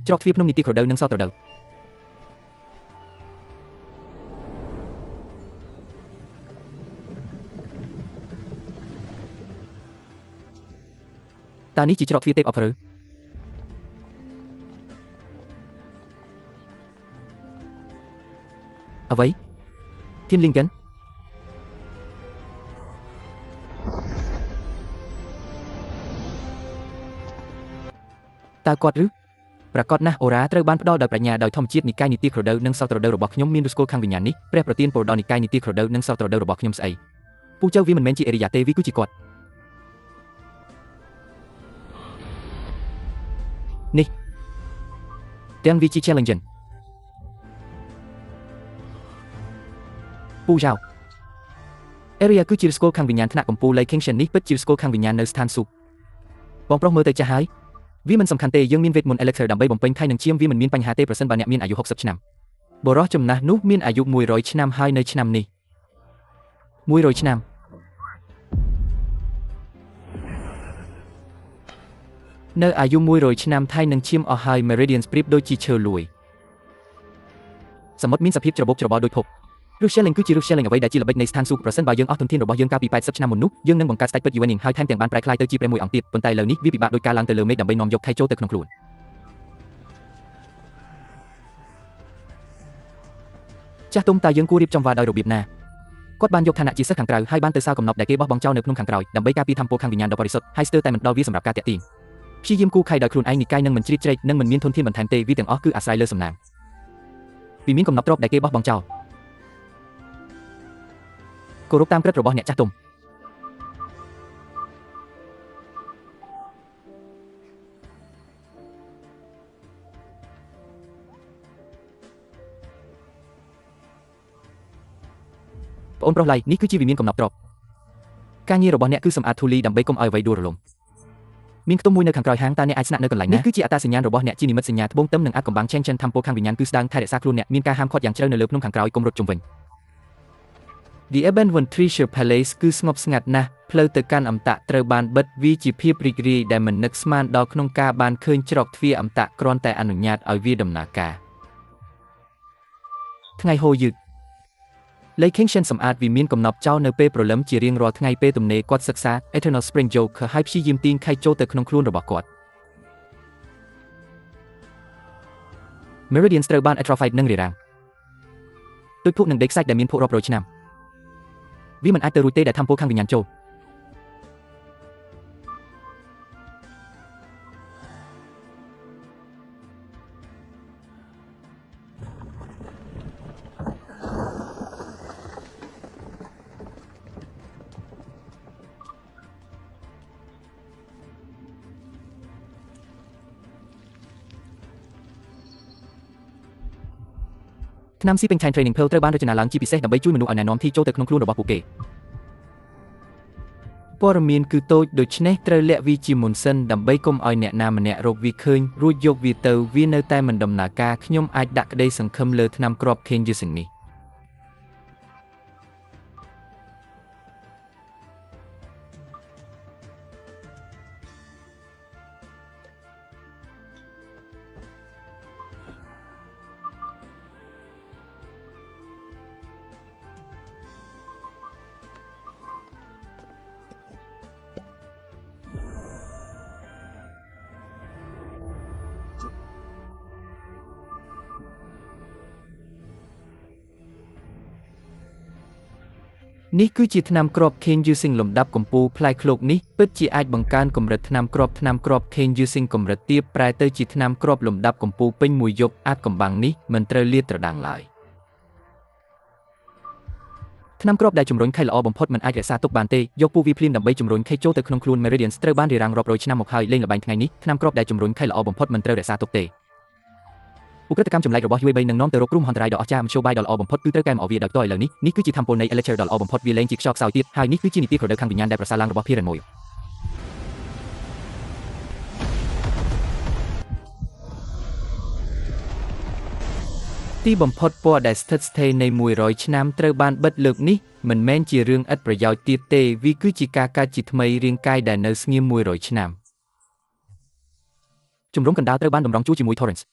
ច្រកទ្វារភ្នំនីតិក្រដូវនិងសត្រដូវតើនេះជាច្រកទ្វារទេពអប្សរអ្វីធានលីងកិនតើគាត់ឬប្រកាសណាស់អូរ៉ាត្រូវបានផ្ដល់ដោយប្រាជ្ញាដោយធម្មជាតិនិកាយនីតិក្រដូវនិងសត្រដូវរបស់ខ្ញុំមានឫសគល់ខាងវិញ្ញាណនេះព្រះប្រទានពរដល់និកាយនីតិក្រដូវនិងសត្រដូវរបស់ខ្ញុំស្អីពូជើវាមិនមែនជាអេរិយាទេវាគឺជាគាត់នេះទាំងវាជា challenge ពូចៅ area គឺជាឫសគល់ខាងវិញ្ញាណថ្នាក់កម្ពុជា Kingston នេះពិតជាឫសគល់ខាងវិញ្ញាណនៅស្ថានសួគ៌បងប្រុសមើលទៅចាស់ហើយវាមិនសំខាន់ទេយើងមានវេទមន្ត Elixir ដើម្បីបំពេញថៃនឹងឈាមវាមិនមានបញ្ហាទេប្រសិនបើអ្នកមានអាយុ60ឆ្នាំបុរសចំណាស់នោះមានអាយុ100ឆ្នាំហើយនៅឆ្នាំនេះ100ឆ្នាំនៅអាយុ100ឆ្នាំថៃនឹងឈាមអស់ហើយ Meridians ប្រៀបដូចជាឈើលួយសមុទ្រមានសភាពច្របូកច្របល់ដូចភពឬ Shelling គឺជាឬ Shelling អ្វីដែលជាល្បិចនៃស្ថានសួគ៌ប្រសិនបើយើងអស់ធនធានរបស់យើងកាលពី80ឆ្នាំមុននោះយើងនឹងបង្កើតស្ដេចពិត Yuaning ហើយថែមទាំងបានប្រែក្លាយទៅជាព្រះមួយអង្គទៀតប៉ុន្តែឥឡូវនេះវាពិបាកដោយការឡើងទៅលើមេឃដើម្បីនាំយកថៃចូលទៅក្នុងខ្លួនចាស់ទុំតើយើងគួររៀបចំវ៉ាដោយរបៀបណាគាត់បានយកឋានៈជាសិស្សខាងក្រៅហើយបានទៅសើកំណប់ដែលគេបោះបង់ចោលនៅក្នុងខាងក្រោយដើម្បីការពារធម្មពលខាងវិញ្ញាណដ៏បរិសុទ្ធហើយស្ទើរតែមិនដល់វាសម្រាប់ការតាក់ទាញព្យាយាមគូខៃដោយខ្លួនឯងនិកាយនឹងមិនជ្រៀតជ្រែកនិងមិនមានធនធានបន្ថែមទេវាទាំងអស់គឺអាស្រ័យលើសំណាងវាមានកំណប់ទ្រព្យដែលគេបោះបង់ចោលគោរពតាមក្រឹត្យរបស់អ្នកចាស់ទុំបងប្រុសឡៃនេះគឺជាវិមានកំណប់ទ្រព្យការងាររបស់អ្នកគឺសម្អាតធូលីដើម្បីកុំឲ្យអ្វីដួលរលំមានខ្ទមមួយនៅខាងក្រោយហាងតើអ្នកអាចស្នាក់នៅកន្លែងណានេះគឺជាអត្តសញ្ញាណរបស់អ្នកជានិមិត្តសញ្ញាត្បូងទឹមនិងអាចកំបាំងឆេងចិនធម្មពលខាងវិញ្ញាណគឺស្ដាងថែរក្សាខ្លួនអ្នកមានការហាមឃាត់យ៉ាងជ្រៅនៅលើភ្នំខាងក្រោយកុំរត់ជុំវិញ The Abandoned Treasure Palace គឺស្ងប់ស្ងាត់ណាស់ផ្លូវទៅកាន់អមតៈត្រូវបានបិទវាជាភាពរីករាយដែលមិននឹកស្មានដល់ក្នុងការបានឃើញច្រកទ្វារអមតៈគ្រាន់តែអនុញ្ញាតឲ្យវាដំណើរការថ្ងៃហូរយឺត Lake Kingston សម្អាតវាមានកំណប់ចោលនៅពេលព្រលឹមជារៀងរាល់ថ្ងៃពេលទំនេរគាត់សិក្សា Eternal Spring Joker ហើយព្យាយាមទាញខៃចូលទៅក្នុងខ្លួនរបស់គាត់ Meridians ត្រូវបាន atrophied និងរារាំងដូចភក់នឹងដេកខ្សាច់ដែលមានភក់រាប់រយឆ្នាំវាមិនអាចទៅរួចទេដែលធម្មពលខាងវិញ្ញាណចូលថ្នាំ Sipping Time Training Pill ត្រូវបានរចនាឡើងជាពិសេសដើម្បីជួយមនុស្សឲ្យណែនាំទីចូលទៅក្នុងខ្លួនរបស់ពួកគេព័ត៌មានគឺតូចដូច្នេះត្រូវលាក់វាជាមុនសិនដើម្បីកុំឲ្យអ្នកណាម្នាក់រកវាឃើញរួចយកវាទៅវានៅតែមិនដំណើរការខ្ញុំអាចដាក់ក្តីសង្ឃឹមលើថ្នាំគ្រាប់ King Using នេះនេះគឺជាថ្នាំគ្រាប់ King Using លំដាប់កម្ពុជាផ្លែឃ្លោកនេះពិតជាអាចបង្កើនកម្រិតថ្នាំគ្រាប់ King Using កម្រិតទាបប្រែទៅជាថ្នាំគ្រាប់លំដាប់កម្ពុជាពេញមួយយប់អាចកំបាំងនេះមិនត្រូវលាតត្រដាងឡើយថ្នាំគ្រាប់ដែលជំរុញខៃល្អបំផុតមិនអាចរក្សាទុកបានទេយកពួកវាភ្លាមដើម្បីជំរុញខៃចូលទៅក្នុងខ្លួន Meridians ត្រូវបានរារាំងរាប់រយឆ្នាំមកហើយលេងល្បែងថ្ងៃនេះថ្នាំគ្រាប់ដែលជំរុញខៃល្អបំផុតមិនត្រូវរក្សាទុកទេឧក្រិដ្ឋកម្មចម្លែករបស់ UAB នឹងនាំទៅរកគ្រោះមហន្តរាយដ៏អស្ចារ្យមធ្យោបាយដ៏ល្អបំផុតគឺត្រូវកែមកវាដោយផ្ទាល់ឥឡូវនេះគឺជាធម្មពលនៃ Elixir ដ៏ល្អបំផុតវាលែងជាខ្យល់ខ្សោយទៀតហើយនេះគឺជានីតិក្រដូវខាងវិញ្ញាណដែលប្រសើរឡើងរបស់ Piran មួយទីបំផុតពណ៌ដែលស្ថិតស្ថេរនៃ100ឆ្នាំត្រូវបានបិទលើកនេះមិនមែនជារឿងឥតប្រយោជន៍ទៀតទេវាគឺជាការកើតជាថ្មីរាងកាយដែលនៅស្ងៀម100ឆ្នាំ ជំរំកណ្ដាលត្រូវបានតម្រង់ជួរជាមួយ Torrance